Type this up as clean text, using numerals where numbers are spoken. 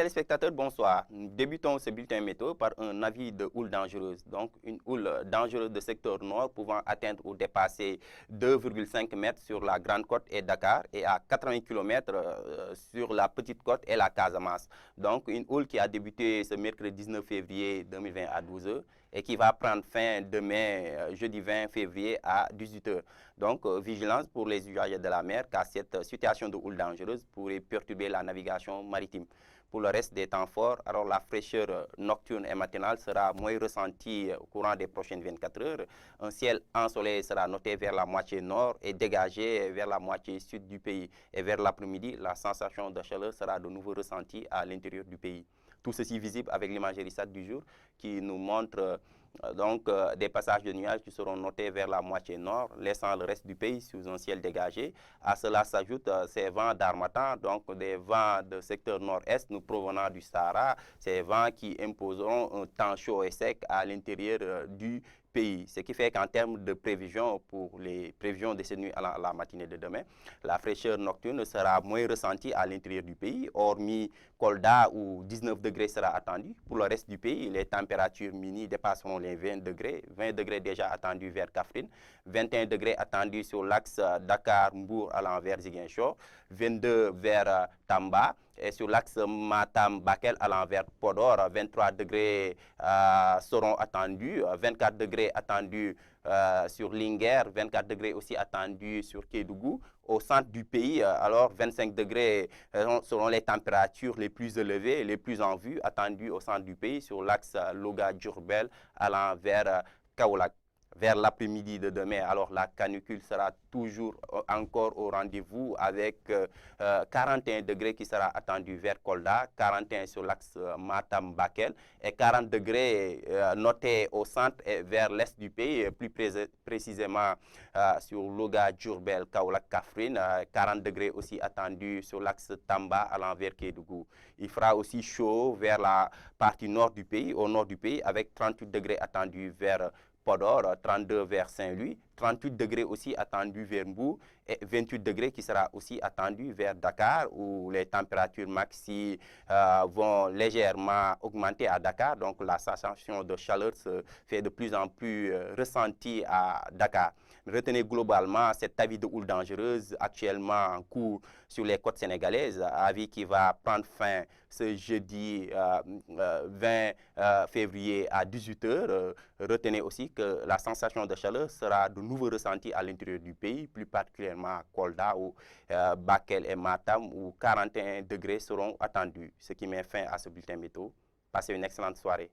téléspectateurs, bonsoir. Nous débutons ce bulletin météo par un avis de houle dangereuse. Donc, une houle dangereuse de secteur nord pouvant atteindre ou dépasser 2,5 mètres sur la Grande Côte et Dakar et à 80 km sur la Petite Côte et la Casamance. Donc, une houle qui a débuté ce mercredi 19 février 2020 à 12 h et qui va prendre fin demain, jeudi 20 février à 18 h. Donc, vigilance pour les usagers de la mer car cette situation de houle dangereuse pourrait perturber la navigation maritime. Pour le reste des temps forts, alors la fraîcheur nocturne et matinale sera moins ressentie au courant des prochaines 24 heures. Un ciel ensoleillé sera noté vers la moitié nord et dégagé vers la moitié sud du pays. Et vers l'après-midi, la sensation de chaleur sera de nouveau ressentie à l'intérieur du pays. Tout ceci visible avec l'imagerie SAT du jour qui nous montre des passages de nuages qui seront notés vers la moitié nord, laissant le reste du pays sous un ciel dégagé. À cela s'ajoutent ces vents d'harmattan, donc des vents de secteur nord-est nous provenant du Sahara, ces vents qui imposeront un temps chaud et sec à l'intérieur du pays. Ce qui fait qu'en termes de prévision, pour les prévisions de cette nuit à la matinée de demain, la fraîcheur nocturne sera moins ressentie à l'intérieur du pays, hormis Kolda où 19 degrés sera attendu. Pour le reste du pays, les températures mini dépasseront les 20 degrés. 20 degrés déjà attendus vers Kaffrine, 21 degrés attendus sur l'axe Dakar-Mbour allant vers Ziguinchor, 22 vers Tamba, et sur l'axe Matam-Bakel allant vers Podor, 23 degrés seront attendus, 24 degrés attendus sur Linguère, 24 degrés aussi attendus sur Kédougou. Au centre du pays, alors 25 degrés seront les températures les plus élevées, les plus en vue, attendues au centre du pays sur l'axe Louga-Diourbel allant vers Kaolack. Vers l'après-midi de demain, alors la canicule sera toujours encore au rendez-vous avec 41 degrés qui sera attendu vers Kolda, 41 sur l'axe Matam-Bakel et 40 degrés notés au centre et vers l'est du pays, plus précisément sur Louga, Diourbel, Kaolack, Kaffrine, 40 degrés aussi attendus sur l'axe Tamba allant vers Kédougou. Il fera aussi chaud vers la partie nord du pays, au nord du pays, avec 38 degrés attendus vers Podor, 32 vers Saint-Louis, 38 degrés aussi attendus vers Mbour et 28 degrés qui sera aussi attendu vers Dakar où les températures maxi vont légèrement augmenter à Dakar. Donc la sensation de chaleur se fait de plus en plus ressentie à Dakar. Retenez globalement cet avis de houle dangereuse actuellement en cours sur les côtes sénégalaises, avis qui va prendre fin ce jeudi 20 février à 18 h. Retenez aussi que la sensation de chaleur sera de nouveau ressentie à l'intérieur du pays, plus particulièrement à Kolda ou Bakel et Matam où 41 degrés seront attendus. Ce qui met fin à ce bulletin météo. Passez une excellente soirée.